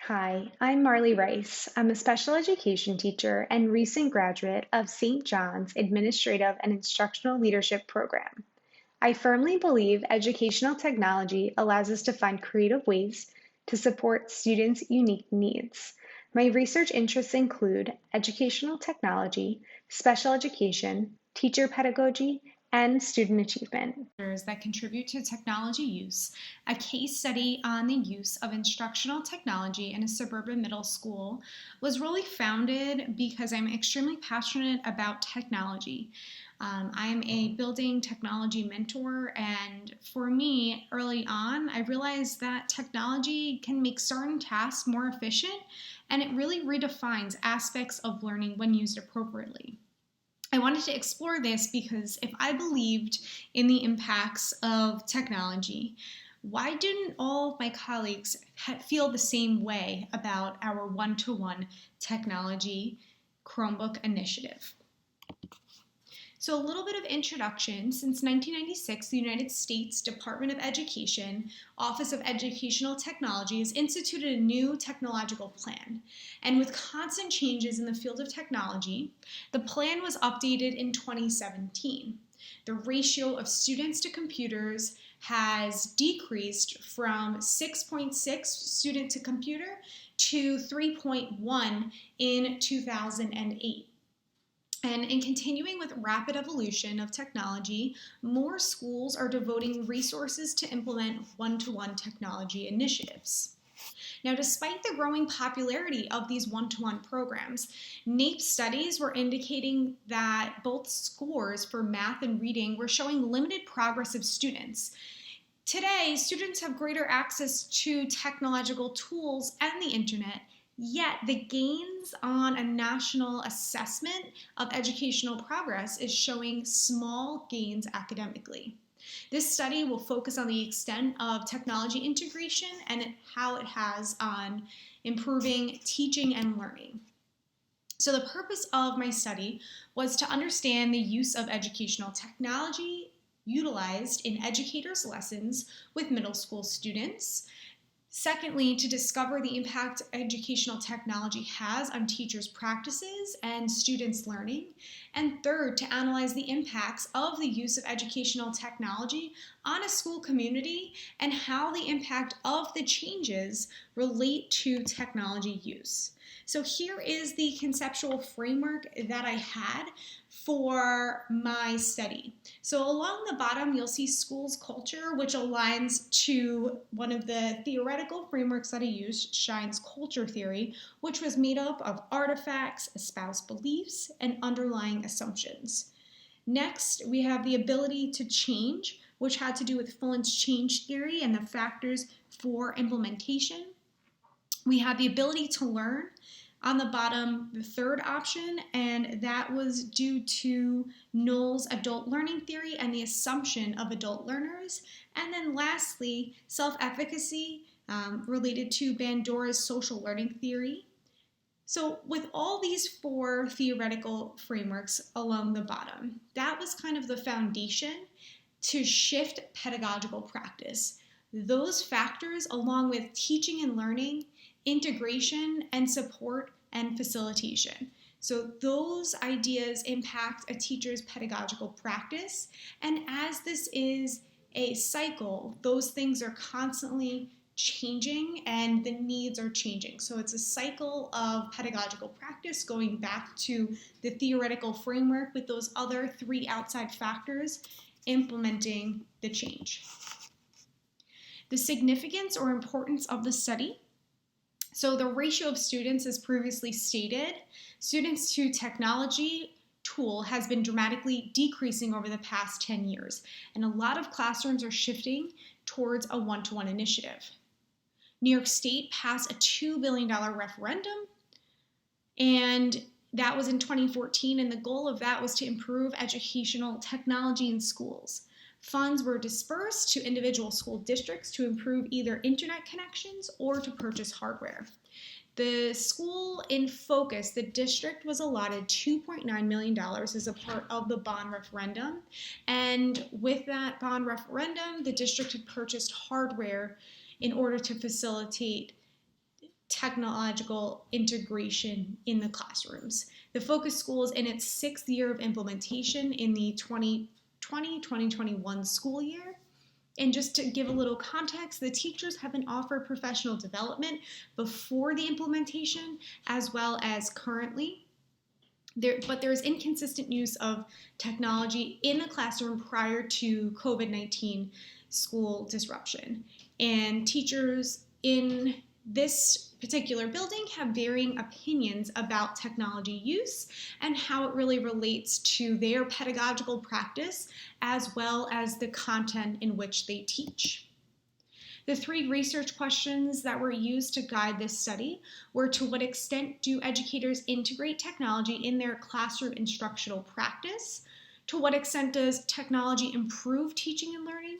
Hi, I'm Marlee Rice. I'm a special education teacher and recent graduate of St. John's Administrative and Instructional Leadership Program. I firmly believe educational technology allows us to find creative ways to support students' unique needs. My research interests include educational technology, special education, teacher pedagogy, and student achievement. That contribute to technology use, a case study on the use of instructional technology in a suburban middle school was really founded because I'm extremely passionate about technology. I'm a building technology mentor, and for me, early on, I realized that technology can make certain tasks more efficient, and it really redefines aspects of learning when used appropriately. I wanted to explore this because if I believed in the impacts of technology, why didn't all of my colleagues feel the same way about our one-to-one technology Chromebook initiative? So a little bit of introduction. Since 1996, the United States Department of Education, Office of Educational Technology, has instituted a new technological plan. And with constant changes in the field of technology, the plan was updated in 2017. The ratio of students to computers has decreased from 6.6 student to computer to 3.1 in 2008. And in continuing with rapid evolution of technology, more schools are devoting resources to implement one-to-one technology initiatives. Now, despite the growing popularity of these one-to-one programs, NAEP studies were indicating that both scores for math and reading were showing limited progress of students. Today, students have greater access to technological tools and the internet, yet the gains on a national assessment of educational progress is showing small gains academically. This study will focus on the extent of technology integration and how it has on improving teaching and learning. So the purpose of my study was to understand the use of educational technology utilized in educators' lessons with middle school students. Secondly, to discover the impact educational technology has on teachers' practices and students' learning. And third, to analyze the impacts of the use of educational technology on a school community and how the impact of the changes relate to technology use. So here is the conceptual framework that I had for my study. So along the bottom, you'll see schools culture, which aligns to one of the theoretical frameworks that I used, Shine's culture theory, which was made up of artifacts, espoused beliefs, and underlying assumptions. Next, we have the ability to change, which had to do with Fullen's change theory and the factors for implementation. We had the ability to learn on the bottom, the third option, and that was due to Knoll's adult learning theory and the assumption of adult learners. And then lastly, self-efficacy related to Bandura's social learning theory. So with all these four theoretical frameworks along the bottom, that was kind of the foundation to shift pedagogical practice. Those factors, along with teaching and learning, integration and support and facilitation. So those ideas impact a teacher's pedagogical practice. And as this is a cycle, those things are constantly changing and the needs are changing. So it's a cycle of pedagogical practice going back to the theoretical framework with those other three outside factors implementing the change. The significance or importance of the study. So the ratio of students, as previously stated, students to technology tool has been dramatically decreasing over the past 10 years, and a lot of classrooms are shifting towards a one-to-one initiative. New York State passed a $2 billion referendum, and that was in 2014, and the goal of that was to improve educational technology in schools. Funds were dispersed to individual school districts to improve either internet connections or to purchase hardware. The school in focus, the district was allotted $2.9 million as a part of the bond referendum. And with that bond referendum, the district had purchased hardware in order to facilitate technological integration in the classrooms. The Focus School is in its 6th year of implementation in the 2020-2021 school year. And just to give a little context, the teachers have been offered professional development before the implementation as well as currently. But there's inconsistent use of technology in the classroom prior to COVID-19 school disruption. And teachers in this particular building have varying opinions about technology use and how it really relates to their pedagogical practice as well as the content in which they teach. The 3 research questions that were used to guide this study were: to what extent do educators integrate technology in their classroom instructional practice? To what extent does technology improve teaching and learning?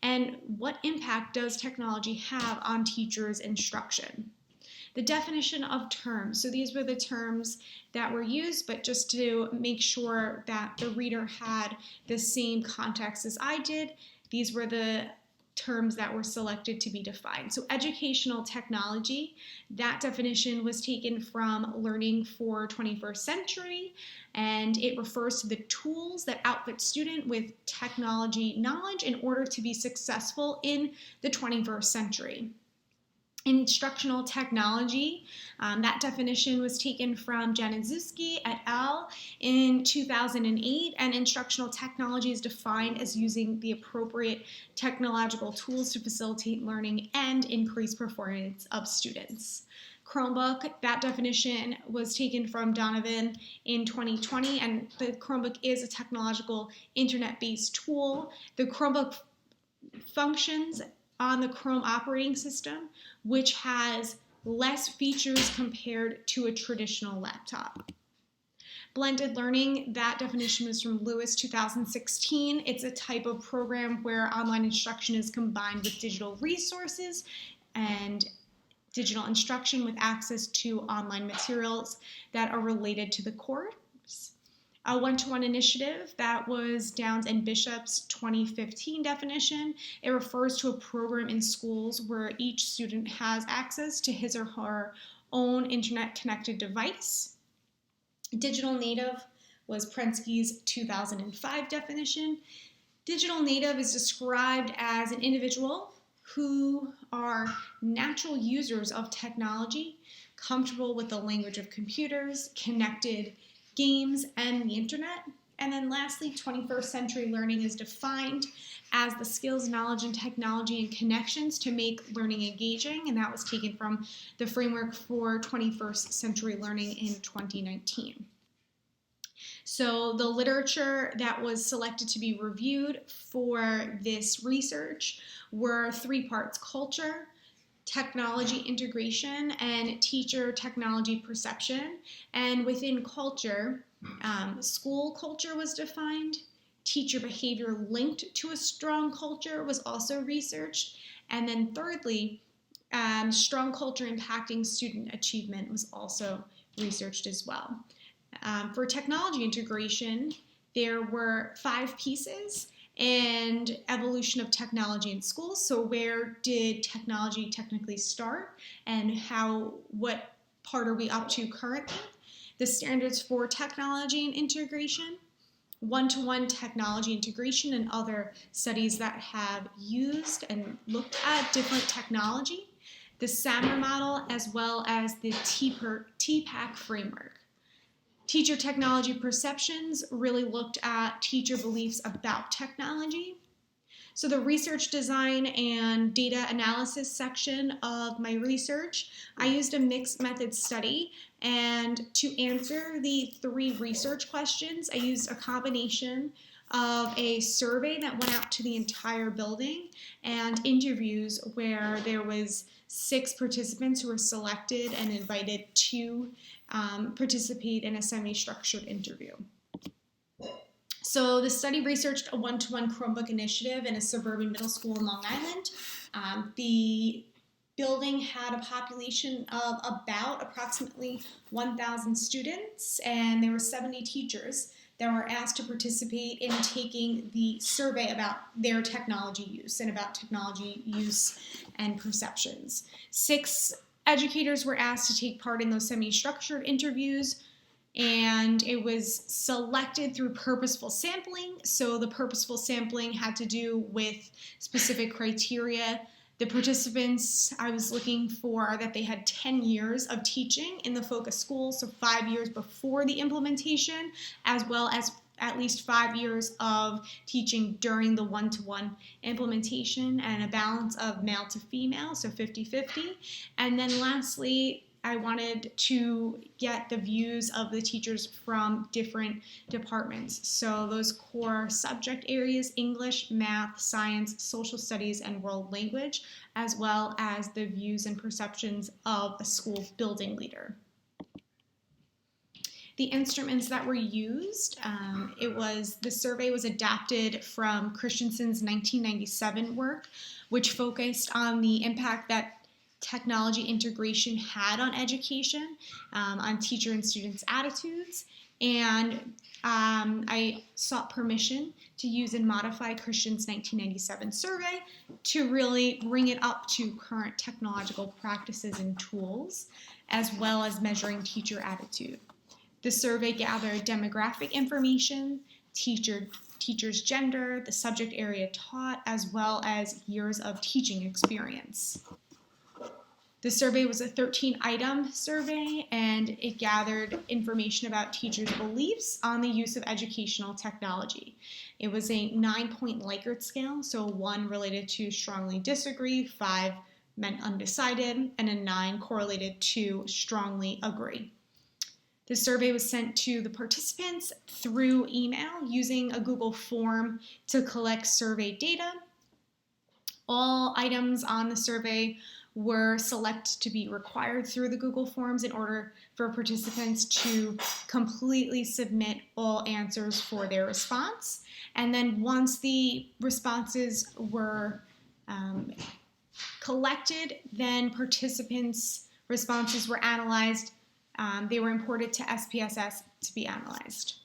And what impact does technology have on teachers' instruction? The definition of terms. So these were the terms that were used, but just to make sure that the reader had the same context as I did, these were the terms that were selected to be defined. So educational technology, that definition was taken from Learning for 21st Century, and it refers to the tools that outfit student with technology knowledge in order to be successful in the 21st century. Instructional technology, that definition was taken from Januszewski et al. In 2008, and instructional technology is defined as using the appropriate technological tools to facilitate learning and increase performance of students. Chromebook, that definition was taken from Donovan in 2020, and the Chromebook is a technological internet-based tool. The Chromebook functions on the Chrome operating system, which has less features compared to a traditional laptop. Blended learning, that definition was from Lewis 2016. It's a type of program where online instruction is combined with digital resources and digital instruction with access to online materials that are related to the course. A one-to-one initiative, that was Downs and Bishop's 2015 definition. It refers to a program in schools where each student has access to his or her own internet-connected device. Digital native was Prensky's 2005 definition. Digital native is described as an individual who are natural users of technology, comfortable with the language of computers, connected games, and the internet. And then lastly, 21st century learning is defined as the skills, knowledge, and technology and connections to make learning engaging, and that was taken from the Framework for 21st Century Learning in 2019. So the literature that was selected to be reviewed for this research were 3 parts: culture, technology integration, and teacher technology perception. And within culture, school culture was defined. Teacher behavior linked to a strong culture was also researched. And then thirdly, strong culture impacting student achievement was also researched as well. For technology integration, there were 5 pieces. And evolution of technology in schools. So where did technology technically start, and what part are we up to currently? The standards for technology and integration, one-to-one technology integration, and other studies that have used and looked at different technology, the SAMR model, as well as the TPAC framework. Teacher technology perceptions really looked at teacher beliefs about technology. So the research design and data analysis section of my research, I used a mixed method study, and to answer the 3 research questions, I used a combination of a survey that went out to the entire building and interviews where there was 6 participants who were selected and invited to participate in a semi-structured interview. So the study researched a one-to-one Chromebook initiative in a suburban middle school in Long Island. The building had a population of about approximately 1,000 students, and there were 70 teachers that were asked to participate in taking the survey about their technology use and about technology use and perceptions. 6 educators were asked to take part in those semi-structured interviews, and it was selected through purposeful sampling. So the purposeful sampling had to do with specific criteria. The participants I was looking for are that they had 10 years of teaching in the focus school, so 5 years before the implementation, as well as at least 5 years of teaching during the one-to-one implementation, and a balance of male to female, so 50-50. And then lastly, I wanted to get the views of the teachers from different departments. So those core subject areas: English, math, science, social studies, and world language, as well as the views and perceptions of a school building leader. The instruments that were used, the survey was adapted from Christensen's 1997 work, which focused on the impact that technology integration had on education, on teacher and students' attitudes, and I sought permission to use and modify Christian's 1997 survey to really bring it up to current technological practices and tools, as well as measuring teacher attitude. The survey gathered demographic information, teacher's gender, the subject area taught, as well as years of teaching experience. The survey was a 13-item survey, and it gathered information about teachers' beliefs on the use of educational technology. It was a 9-point Likert scale, so 1 related to strongly disagree, 5 meant undecided, and a 9 correlated to strongly agree. The survey was sent to the participants through email using a Google form to collect survey data. All items on the survey were selected to be required through the Google Forms in order for participants to completely submit all answers for their response. And then once the responses were collected, then participants' responses were analyzed. They were imported to SPSS to be analyzed.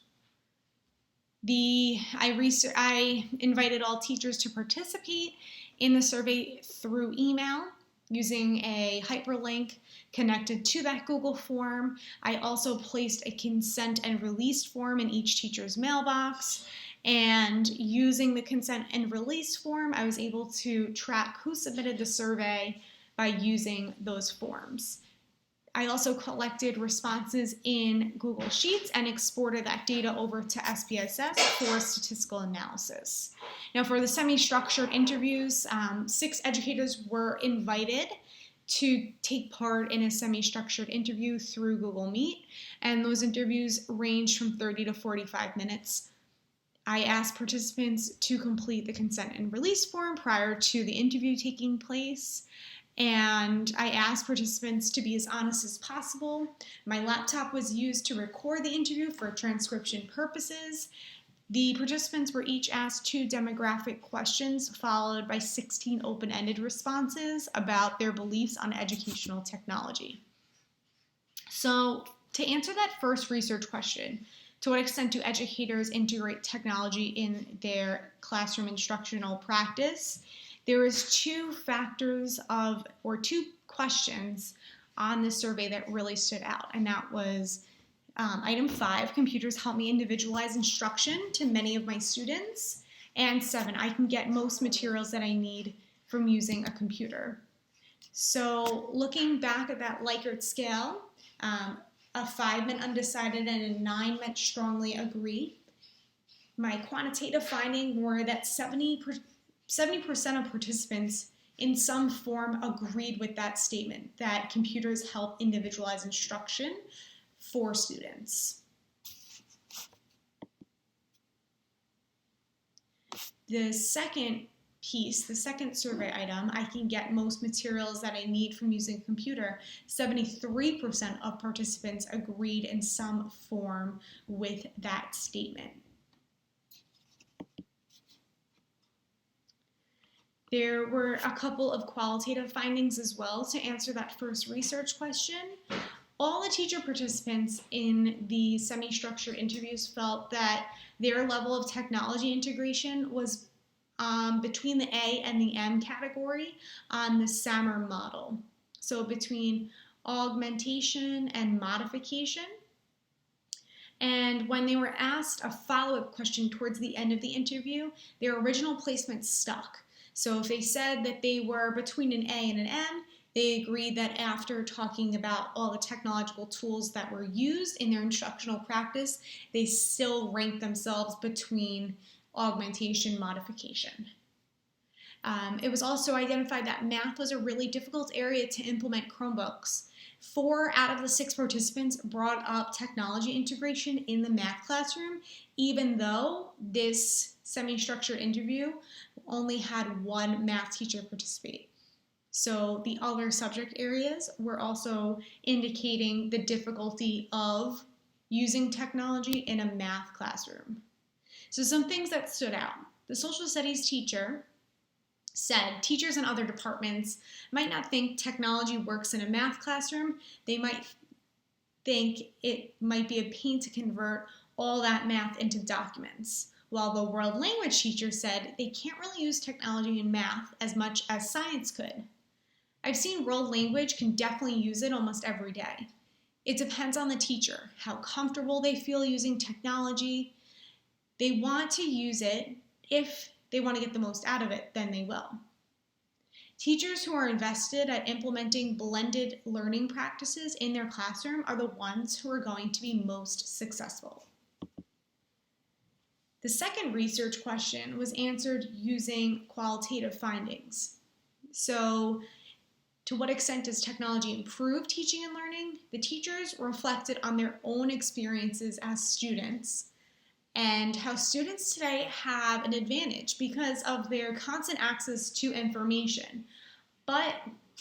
I invited all teachers to participate in the survey through email using a hyperlink connected to that Google form. I also placed a consent and release form in each teacher's mailbox. And using the consent and release form, I was able to track who submitted the survey by using those forms. I also collected responses in Google Sheets and exported that data over to SPSS for statistical analysis. Now, for the semi-structured interviews, 6 educators were invited to take part in a semi-structured interview through Google Meet, and those interviews ranged from 30 to 45 minutes. I asked participants to complete the consent and release form prior to the interview taking place. And I asked participants to be as honest as possible. My laptop was used to record the interview for transcription purposes. The participants were each asked 2 demographic questions, followed by 16 open-ended responses about their beliefs on educational technology. So, to answer that first research question, to what extent do educators integrate technology in their classroom instructional practice? There was 2 questions on the survey that really stood out, and that was item 5, computers help me individualize instruction to many of my students, and 7, I can get most materials that I need from using a computer. So looking back at that Likert scale, a 5 meant undecided and a 9 meant strongly agree. My quantitative finding were that 70% of participants in some form agreed with that statement, that computers help individualize instruction for students. The second piece, the second survey item, I can get most materials that I need from using a computer. 73% of participants agreed in some form with that statement. There were a couple of qualitative findings as well to answer that first research question. All the teacher participants in the semi-structured interviews felt that their level of technology integration was between the A and the M category on the SAMR model. So between augmentation and modification. And when they were asked a follow-up question towards the end of the interview, their original placement stuck. So if they said that they were between an A and an M, they agreed that after talking about all the technological tools that were used in their instructional practice, they still ranked themselves between augmentation, modification. It was also identified that math was a really difficult area to implement Chromebooks. 4 out of the 6 participants brought up technology integration in the math classroom, even though this semi-structured interview only had 1 math teacher participate. So the other subject areas were also indicating the difficulty of using technology in a math classroom. So some things that stood out. The social studies teacher said teachers in other departments might not think technology works in a math classroom. They might think it might be a pain to convert all that math into documents. While the world language teacher said they can't really use technology in math as much as science could. I've seen world language can definitely use it almost every day. It depends on the teacher, how comfortable they feel using technology. They want to use it. If they want to get the most out of it, then they will. Teachers who are invested at implementing blended learning practices in their classroom are the ones who are going to be most successful. The second research question was answered using qualitative findings. So, to what extent does technology improve teaching and learning? The teachers reflected on their own experiences as students and how students today have an advantage because of their constant access to information. But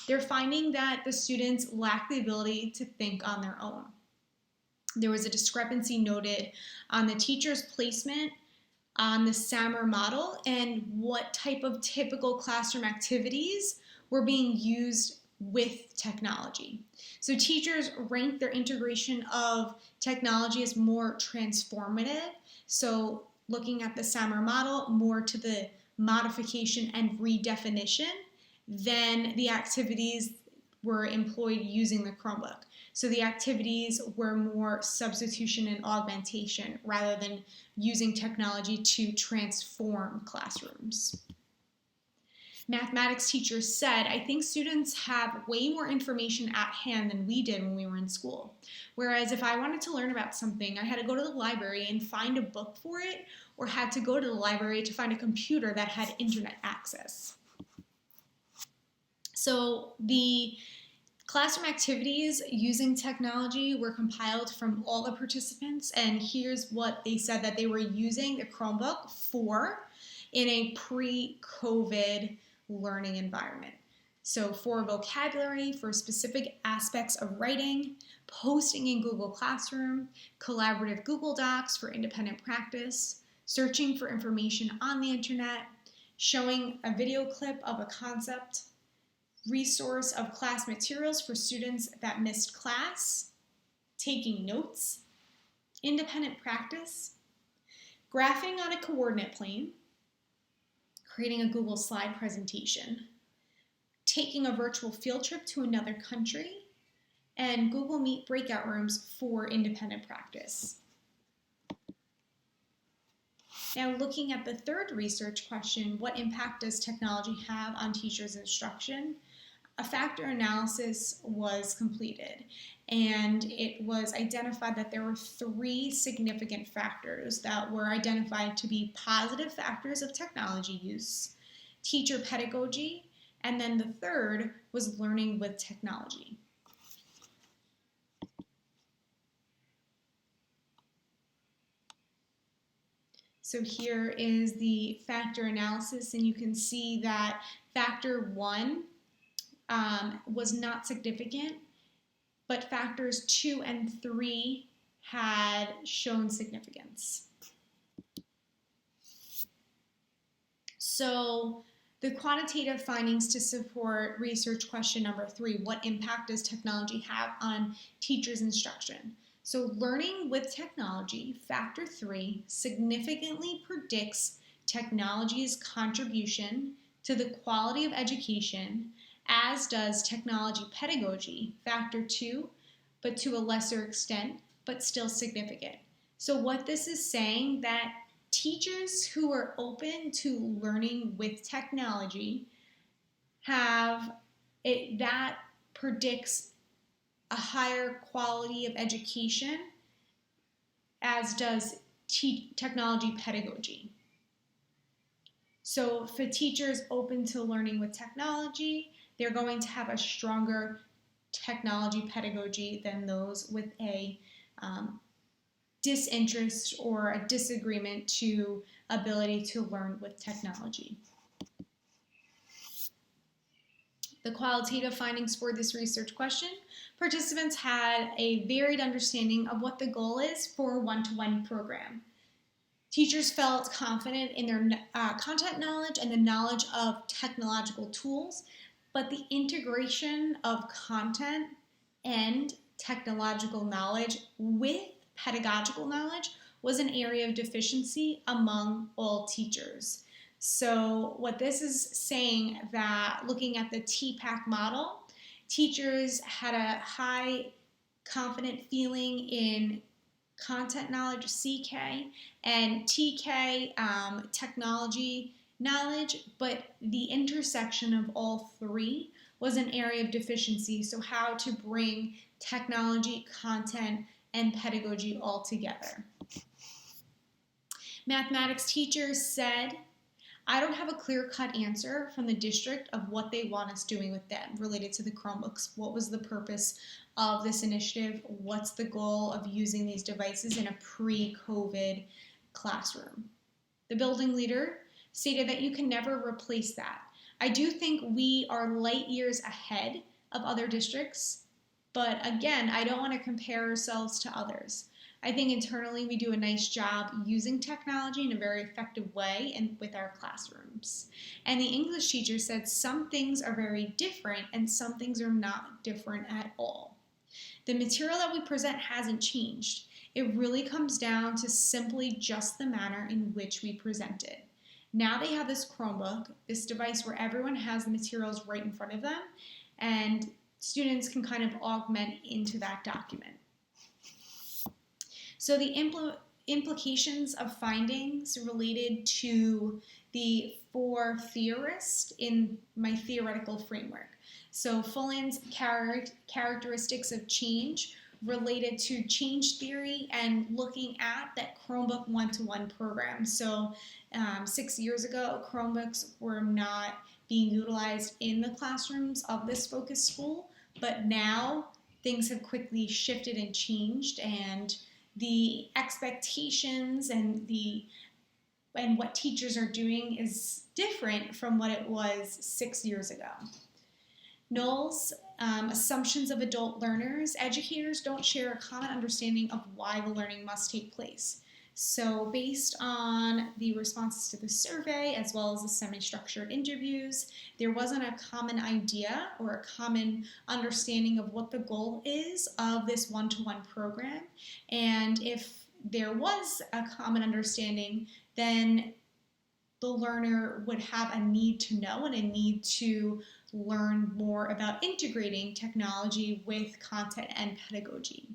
they're finding that the students lack the ability to think on their own. There was a discrepancy noted on the teacher's placement on the SAMR model and what type of typical classroom activities were being used with technology. So teachers ranked their integration of technology as more transformative. So looking at the SAMR model, more to the modification and redefinition than the activities were employed using the Chromebook. So the activities were more substitution and augmentation rather than using technology to transform classrooms. Mathematics teachers said, I think students have way more information at hand than we did when we were in school. Whereas if I wanted to learn about something, I had to go to the library and find a book for it, or had to go to the library to find a computer that had internet access. So the classroom activities using technology were compiled from all the participants, and here's what they said that they were using the Chromebook for in a pre-COVID learning environment. So for vocabulary, for specific aspects of writing, posting in Google Classroom, collaborative Google Docs for independent practice, searching for information on the internet, showing a video clip of a concept, resource of class materials for students that missed class, taking notes, independent practice, graphing on a coordinate plane, creating a Google slide presentation, taking a virtual field trip to another country, and Google Meet breakout rooms for independent practice. Now, looking at the third research question, what impact does technology have on teachers' instruction? A factor analysis was completed, and it was identified that there were 3 significant factors that were identified to be positive factors of technology use, teacher pedagogy, and then the third was learning with technology. So here is the factor analysis, and you can see that factor 1 was not significant, but factors 2 and 3 had shown significance. So the quantitative findings to support research question number 3, what impact does technology have on teachers' instruction? So learning with technology, factor 3, significantly predicts technology's contribution to the quality of education as does technology pedagogy, factor 2, but to a lesser extent, but still significant. So what this is saying that teachers who are open to learning with technology have it that predicts a higher quality of education, as does technology pedagogy. So for teachers open to learning with technology, they're going to have a stronger technology pedagogy than those with a disinterest or a disagreement to ability to learn with technology. The qualitative findings for this research question: participants had a varied understanding of what the goal is for a one-to-one program. Teachers felt confident in their content knowledge and the knowledge of technological tools, but the integration of content and technological knowledge with pedagogical knowledge was an area of deficiency among all teachers. So what this is saying, that looking at the TPAC model, teachers had a high confident feeling in content knowledge, CK, and TK, technology knowledge, but the intersection of all three was an area of deficiency. So how to bring technology, content, and pedagogy all together. Mathematics teachers said, I don't have a clear-cut answer from the district of what they want us doing with them related to the Chromebooks. What was the purpose of this initiative? What's the goal of using these devices in a pre-COVID classroom? The building leader stated that you can never replace that. I do think we are light years ahead of other districts, but again, I don't want to compare ourselves to others. I think internally we do a nice job using technology in a very effective way and with our classrooms. And the English teacher said some things are very different and some things are not different at all. The material that we present hasn't changed. It really comes down to simply just the manner in which we present it. Now they have this Chromebook, this device where everyone has the materials right in front of them, and students can kind of augment into that document. So the implications of findings related to the four theorists in my theoretical framework. So Fullin's characteristics of change related to change theory and looking at that Chromebook one-to-one program. So 6 years ago, Chromebooks were not being utilized in the classrooms of this focus school, but now things have quickly shifted and changed, and the expectations and what teachers are doing is different from what it was 6 years ago. Knowles, assumptions of adult learners. Educators don't share a common understanding of why the learning must take place. So based on the responses to the survey, as well as the semi-structured interviews, there wasn't a common idea or a common understanding of what the goal is of this one-to-one program. And if there was a common understanding, then the learner would have a need to know and a need to learn more about integrating technology with content and pedagogy.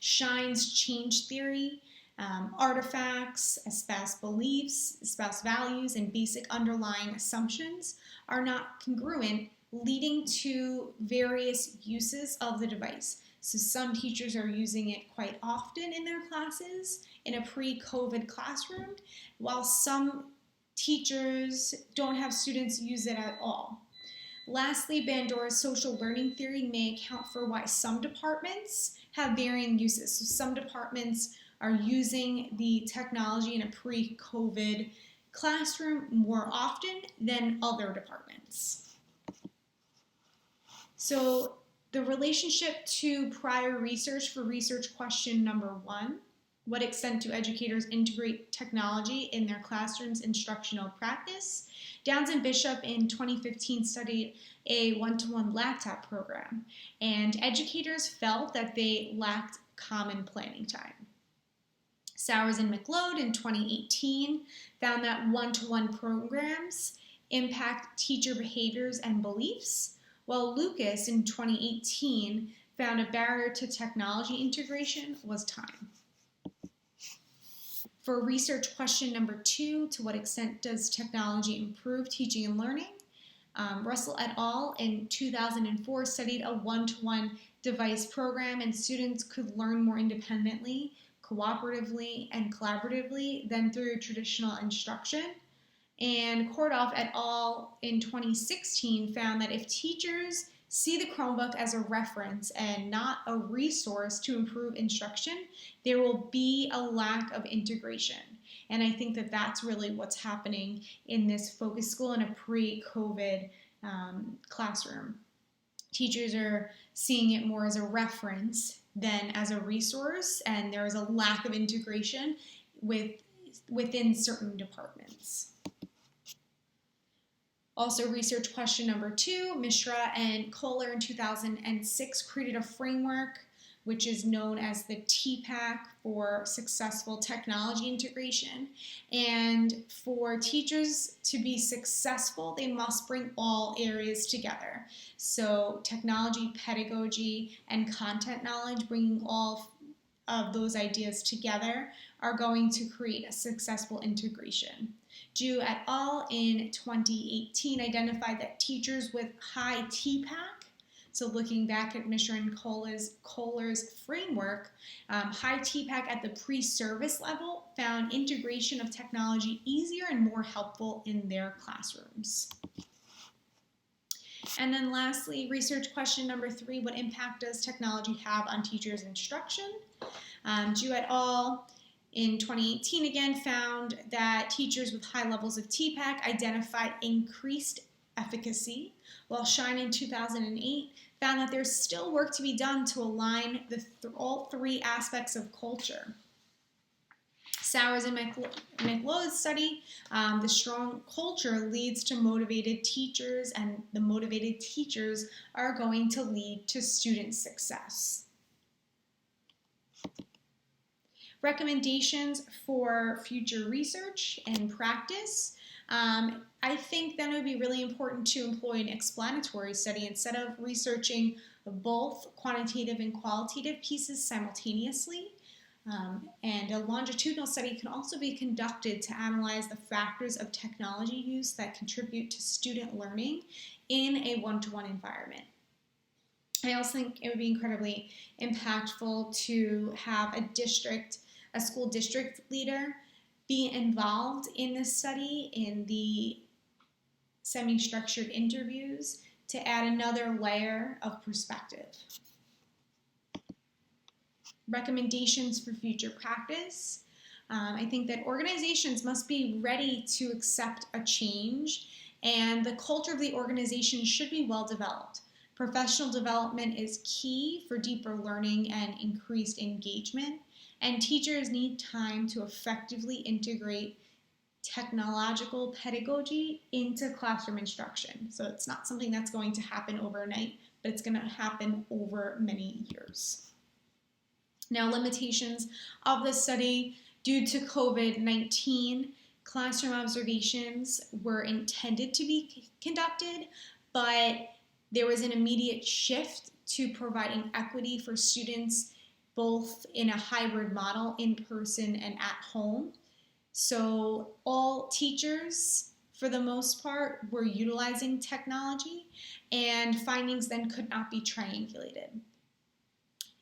Shine's change theory, artifacts, espoused beliefs, espoused values, and basic underlying assumptions are not congruent, leading to various uses of the device. So some teachers are using it quite often in their classes in a pre-COVID classroom, while some teachers don't have students use it at all. Lastly, Bandura's social learning theory may account for why some departments have varying uses. So some departments are using the technology in a pre-COVID classroom more often than other departments. So the relationship to prior research for research question number 1, what extent do educators integrate technology in their classroom's instructional practice? Downs and Bishop in 2015 studied a one-to-one laptop program, and educators felt that they lacked common planning time. Sowers and McLeod in 2018 found that one-to-one programs impact teacher behaviors and beliefs, while Lucas in 2018 found a barrier to technology integration was time. For research question number 2, to what extent does technology improve teaching and learning? Russell et al. In 2004 studied a one-to-one device program, and students could learn more independently, cooperatively, and collaboratively than through traditional instruction. And Kordoff et al. In 2016 found that if teachers see the Chromebook as a reference and not a resource to improve instruction, there will be a lack of integration. And I think that that's really what's happening in this focus school in a pre-COVID classroom. Teachers are seeing it more as a reference than as a resource, and there is a lack of integration within certain departments. Also, research question number 2, Mishra and Kohler in 2006 created a framework which is known as the TPAC for successful technology integration. And for teachers to be successful, they must bring all areas together. So technology, pedagogy, and content knowledge, bringing all of those ideas together are going to create a successful integration. Ju et al. In 2018 identified that teachers with high TPAC, so looking back at Mishra and Kohler's framework, high TPAC at the pre-service level found integration of technology easier and more helpful in their classrooms. And then lastly, research question number 3, what impact does technology have on teachers' instruction? Ju et al. In 2018 again found that teachers with high levels of TPAC identified increased efficacy, while Shine in 2008 found that there's still work to be done to align all 3 aspects of culture. Sowers and McLeod's study, the strong culture leads to motivated teachers, and the motivated teachers are going to lead to student success. Recommendations for future research and practice. I think that it would be really important to employ an explanatory study instead of researching both quantitative and qualitative pieces simultaneously. And a longitudinal study can also be conducted to analyze the factors of technology use that contribute to student learning in a one-to-one environment. I also think it would be incredibly impactful to have a school district leader be involved in this study in the semi-structured interviews to add another layer of perspective. Recommendations for future practice. I think that organizations must be ready to accept a change, and the culture of the organization should be well developed. Professional development is key for deeper learning and increased engagement, and teachers need time to effectively integrate technological pedagogy into classroom instruction. So it's not something that's going to happen overnight, but it's going to happen over many years. Now, limitations of the study. Due to COVID-19, classroom observations were intended to be conducted, but there was an immediate shift to providing equity for students both in a hybrid model, in person and at home. So all teachers, for the most part, were utilizing technology, and findings then could not be triangulated.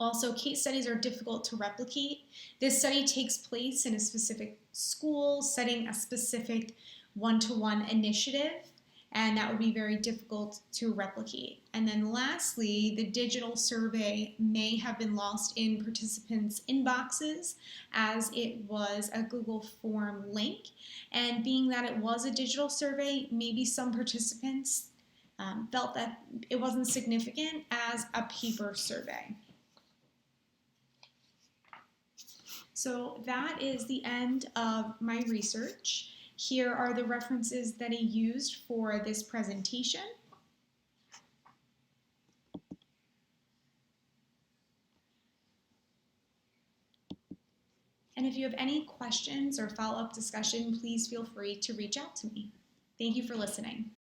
Also, case studies are difficult to replicate. This study takes place in a specific school, setting a specific one-to-one initiative, and that would be very difficult to replicate. And then lastly, the digital survey may have been lost in participants' inboxes as it was a Google form link. And being that it was a digital survey, maybe some participants felt that it wasn't significant as a paper survey. So that is the end of my research. Here are the references that I used for this presentation. And if you have any questions or follow-up discussion, please feel free to reach out to me. Thank you for listening.